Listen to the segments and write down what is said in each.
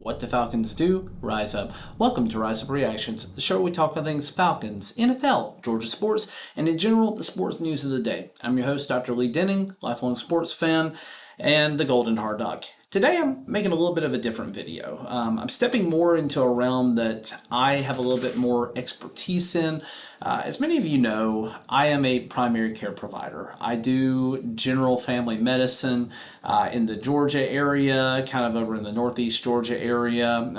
What do Falcons do? Rise up. Welcome to Rise Up Reactions, the show where we talk all things Falcons, NFL, Georgia sports, and in general, the sports news of the day. I'm your host, Dr. Lee Denning, lifelong sports fan, and the Golden Hard Dog. Today I'm making a little bit of a different video. I'm stepping more into a realm that I have a little bit more expertise in. As many of you know, I am a primary care provider. I do general family medicine in the Georgia area, kind of over in the northeast Georgia area.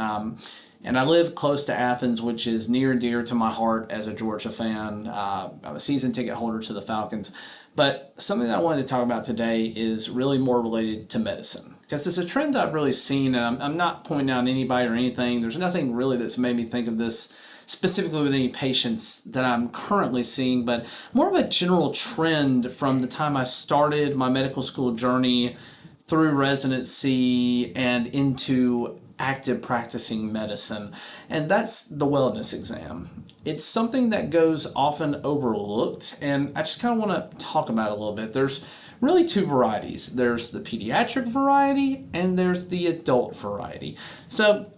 And I live close to Athens, which is near and dear to my heart as a Georgia fan. I'm a season ticket holder to the Falcons. But something that I wanted to talk about today is really more related to medicine. Because it's a trend that I've really seen, and I'm not pointing out anybody or anything. There's nothing really that's made me think of this specifically with any patients that I'm currently seeing, but more of a general trend from the time I started my medical school journey through residency and into active practicing medicine, and that's the wellness exam. It's something that goes often overlooked, and I just kind of want to talk about it a little bit. There's really two varieties. There's the pediatric variety and there's the adult variety. So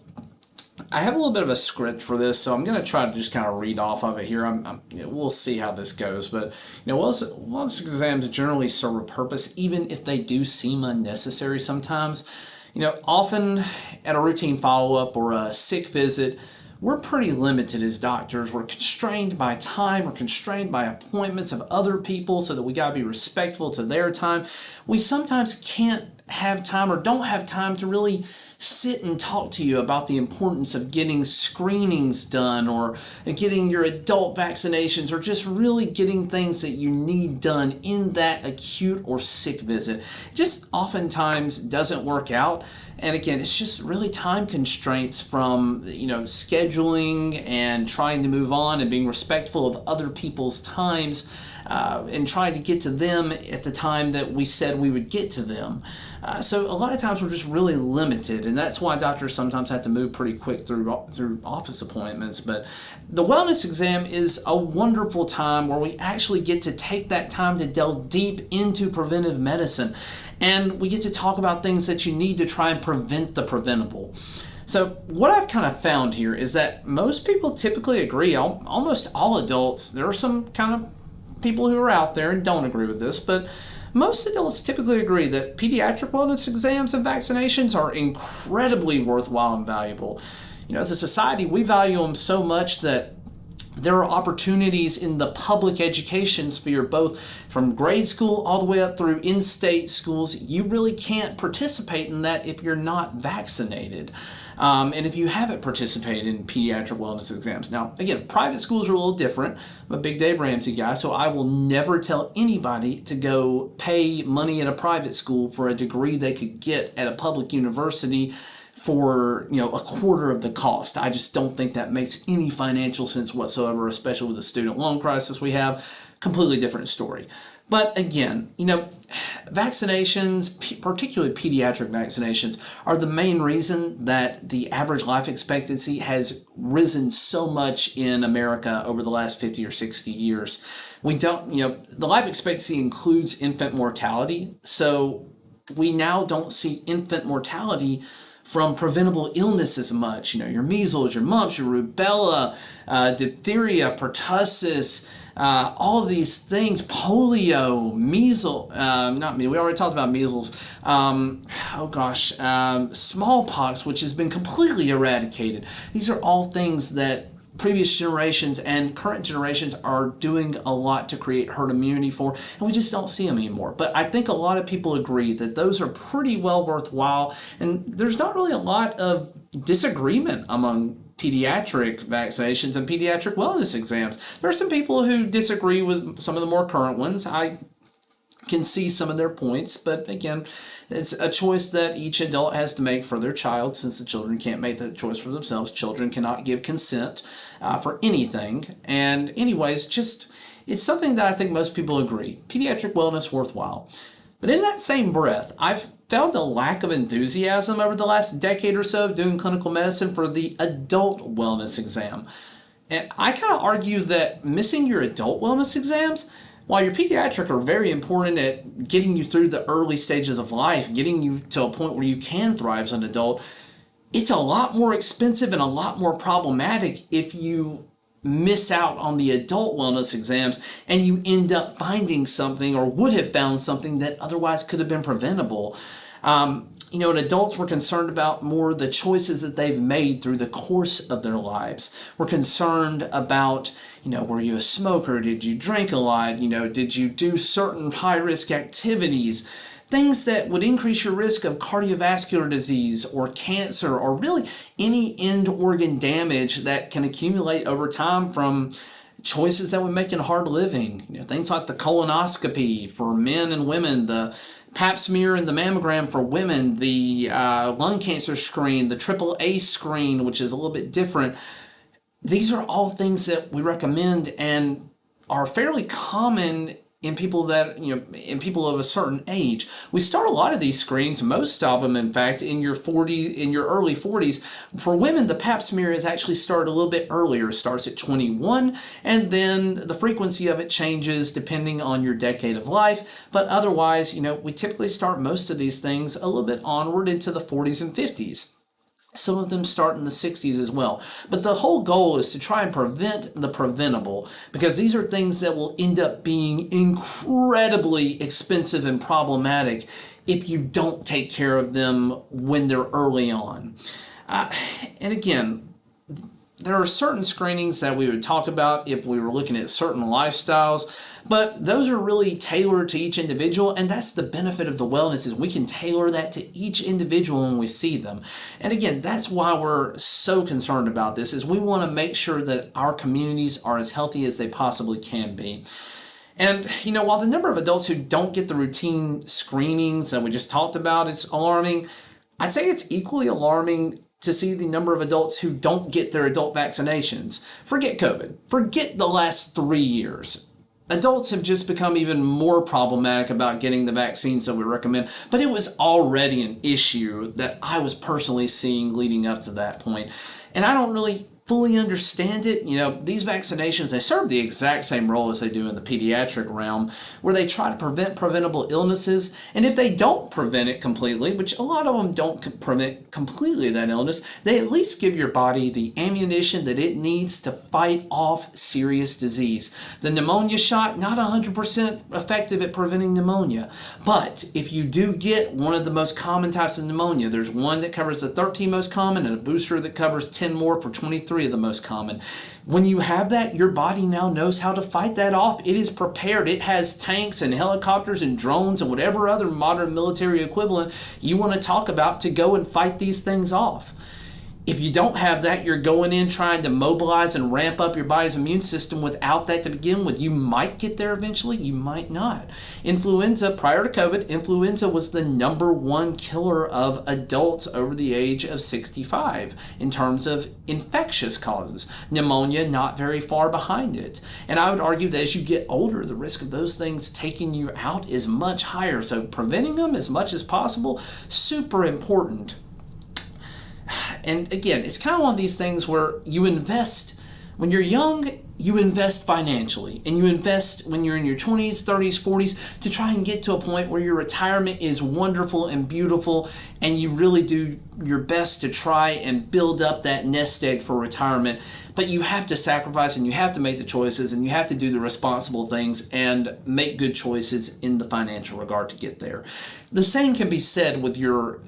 I have a little bit of a script for this, so I'm going to try to just kind of read off of it here. We'll see how this goes, but wellness exams generally serve a purpose, even if they do seem unnecessary sometimes. Often at a routine follow-up or a sick visit, we're pretty limited as doctors. We're constrained by time. We're constrained by appointments of other people so that we got to be respectful to their time. We sometimes can't have time or don't have time to really sit and talk to you about the importance of getting screenings done or getting your adult vaccinations or just really getting things that you need done in that acute or sick visit. It just oftentimes doesn't work out. And again, it's just really time constraints from, scheduling and trying to move on and being respectful of other people's times and trying to get to them at the time that we said we would get to them. So a lot of times we're just really limited, and that's why doctors sometimes have to move pretty quick through office appointments. But the wellness exam is a wonderful time where we actually get to take that time to delve deep into preventive medicine, and we get to talk about things that you need to try and prevent the preventable. So what I've kind of found here is that most people typically agree, almost all adults. There are some kind of people who are out there and don't agree with this, but most adults typically agree that pediatric wellness exams and vaccinations are incredibly worthwhile and valuable. As a society, we value them so much that there are opportunities in the public education sphere, both from grade school all the way up through in-state schools. You really can't participate in that if you're not vaccinated. And if you haven't participated in pediatric wellness exams. Now, again, private schools are a little different. I'm a big Dave Ramsey guy, so I will never tell anybody to go pay money at a private school for a degree they could get at a public university for a quarter of the cost. I just don't think that makes any financial sense whatsoever, especially with the student loan crisis we have. Completely different story. But again, vaccinations, particularly pediatric vaccinations, are the main reason that the average life expectancy has risen so much in America over the last 50 or 60 years. The life expectancy includes infant mortality, so we now don't see infant mortality from preventable illness as much. Your measles, your mumps, your rubella, diphtheria, pertussis, all of these things, polio, measles, we already talked about measles, smallpox, which has been completely eradicated. These are all things that previous generations and current generations are doing a lot to create herd immunity for, and we just don't see them anymore. But I think a lot of people agree that those are pretty well worthwhile, and there's not really a lot of disagreement among pediatric vaccinations and pediatric wellness exams. There are some people who disagree with some of the more current ones. I can see some of their points, but again, it's a choice that each adult has to make for their child. Since the children can't make that choice for themselves, children cannot give consent for anything. And anyways, it's something that I think most people agree. Pediatric wellness worthwhile. But in that same breath, I've found a lack of enthusiasm over the last decade or so of doing clinical medicine for the adult wellness exam. And I kind of argue that missing your adult wellness exams, while your pediatric are very important at getting you through the early stages of life, getting you to a point where you can thrive as an adult, it's a lot more expensive and a lot more problematic if you miss out on the adult wellness exams and you end up finding something or would have found something that otherwise could have been preventable. And adults were concerned about more the choices that they've made through the course of their lives. We're concerned about, were you a smoker? Did you drink a lot? Did you do certain high-risk activities? Things that would increase your risk of cardiovascular disease or cancer or really any end organ damage that can accumulate over time from choices that would make it hard living. Things like the colonoscopy for men and women, the pap smear and the mammogram for women, the lung cancer screen, the AAA screen, which is a little bit different. These are all things that we recommend and are fairly common in people of a certain age. We start a lot of these screens, most of them, in fact, in your early 40s. For women, the pap smear is actually started a little bit earlier. It starts at 21, and then the frequency of it changes depending on your decade of life. But otherwise, we typically start most of these things a little bit onward into the 40s and 50s. Some of them start in the 60s as well. But the whole goal is to try and prevent the preventable, because these are things that will end up being incredibly expensive and problematic if you don't take care of them when they're early on. And again, there are certain screenings that we would talk about if we were looking at certain lifestyles, but those are really tailored to each individual, and that's the benefit of the wellness, is we can tailor that to each individual when we see them. And again, that's why we're so concerned about this, is we want to make sure that our communities are as healthy as they possibly can be. And, while the number of adults who don't get the routine screenings that we just talked about is alarming, I'd say it's equally alarming to see the number of adults who don't get their adult vaccinations. Forget COVID. Forget the last 3 years. Adults have just become even more problematic about getting the vaccines that we recommend, but it was already an issue that I was personally seeing leading up to that point. And I don't really fully understand it. These vaccinations, they serve the exact same role as they do in the pediatric realm, where they try to prevent preventable illnesses. And if they don't prevent it completely, which a lot of them don't prevent completely that illness, they at least give your body the ammunition that it needs to fight off serious disease. The pneumonia shot, not 100% effective at preventing pneumonia. But if you do get one of the most common types of pneumonia, there's one that covers the 13 most common and a booster that covers 10 more for 23 of the most common. When you have that, your body now knows how to fight that off. It is prepared. It has tanks and helicopters and drones and whatever other modern military equivalent you want to talk about to go and fight these things off. If you don't have that, you're going in trying to mobilize and ramp up your body's immune system without that to begin with. You might get there eventually, you might not. Influenza, prior to COVID, influenza was the #1 killer of adults over the age of 65 in terms of infectious causes. Pneumonia not very far behind it. And I would argue that as you get older, the risk of those things taking you out is much higher. So preventing them as much as possible, super important. And again, it's kind of one of these things where you invest, when you're young, you invest financially, and you invest when you're in your 20s, 30s, 40s to try and get to a point where your retirement is wonderful and beautiful, and you really do your best to try and build up that nest egg for retirement. But you have to sacrifice, and you have to make the choices, and you have to do the responsible things and make good choices in the financial regard to get there. The same can be said with your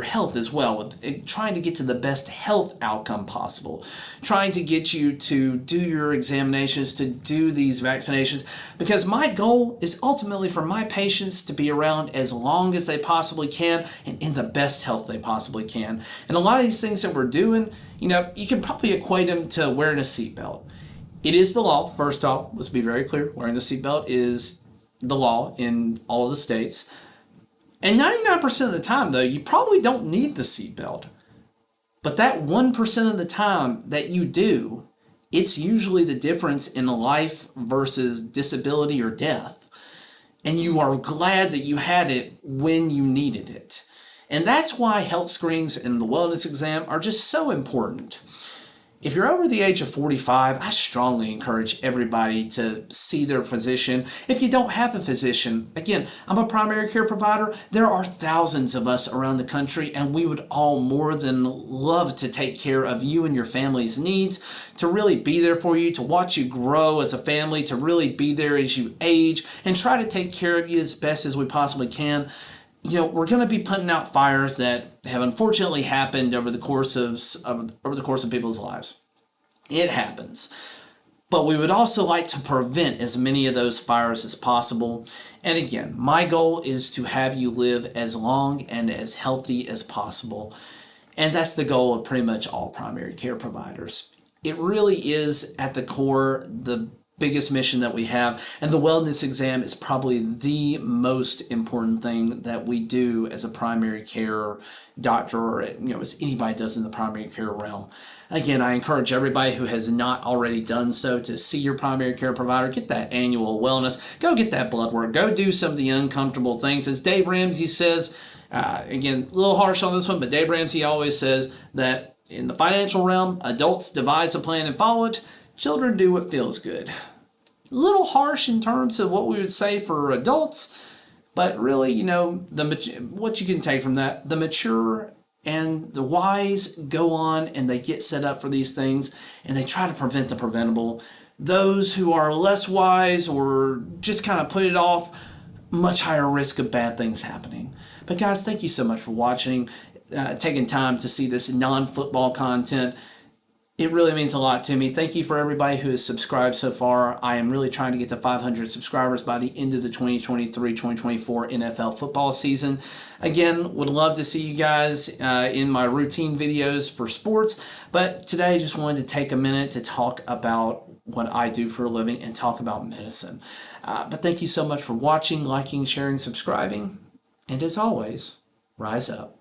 health as well, with trying to get to the best health outcome possible, trying to get you to do your examinations, to do these vaccinations, because my goal is ultimately for my patients to be around as long as they possibly can and in the best health they possibly can. And a lot of these things that we're doing, you can probably equate them to wearing a seatbelt. It is the law. First off, let's be very clear. Wearing the seatbelt is the law in all of the states. And 99% of the time, though, you probably don't need the seatbelt. But that 1% of the time that you do, it's usually the difference in life versus disability or death. And you are glad that you had it when you needed it. And that's why health screenings and the wellness exam are just so important. If you're over the age of 45, I strongly encourage everybody to see their physician. If you don't have a physician, again, I'm a primary care provider. There are thousands of us around the country, and we would all more than love to take care of you and your family's needs, to really be there for you, to watch you grow as a family, to really be there as you age, and try to take care of you as best as we possibly can. You know, we're going to be putting out fires that have unfortunately happened over the course of people's lives. It happens. But we would also like to prevent as many of those fires as possible. And again, my goal is to have you live as long and as healthy as possible. And that's the goal of pretty much all primary care providers. It really is at the core the biggest mission that we have, and the wellness exam is probably the most important thing that we do as a primary care doctor, or as anybody does in the primary care realm. Again, I encourage everybody who has not already done so to see your primary care provider, get that annual wellness, go get that blood work, go do some of the uncomfortable things. As Dave Ramsey says, again, a little harsh on this one, but Dave Ramsey always says that in the financial realm, adults devise a plan and follow it. Children do what feels good. A little harsh in terms of what we would say for adults, but really, what you can take from that, the mature and the wise go on and they get set up for these things and they try to prevent the preventable. Those who are less wise or just kind of put it off, much higher risk of bad things happening. But guys, thank you so much for watching, taking time to see this non-football content. It really means a lot to me. Thank you for everybody who has subscribed so far. I am really trying to get to 500 subscribers by the end of the 2023-2024 NFL football season. Again, would love to see you guys in my routine videos for sports, but today I just wanted to take a minute to talk about what I do for a living and talk about medicine. But thank you so much for watching, liking, sharing, subscribing, and as always, rise up.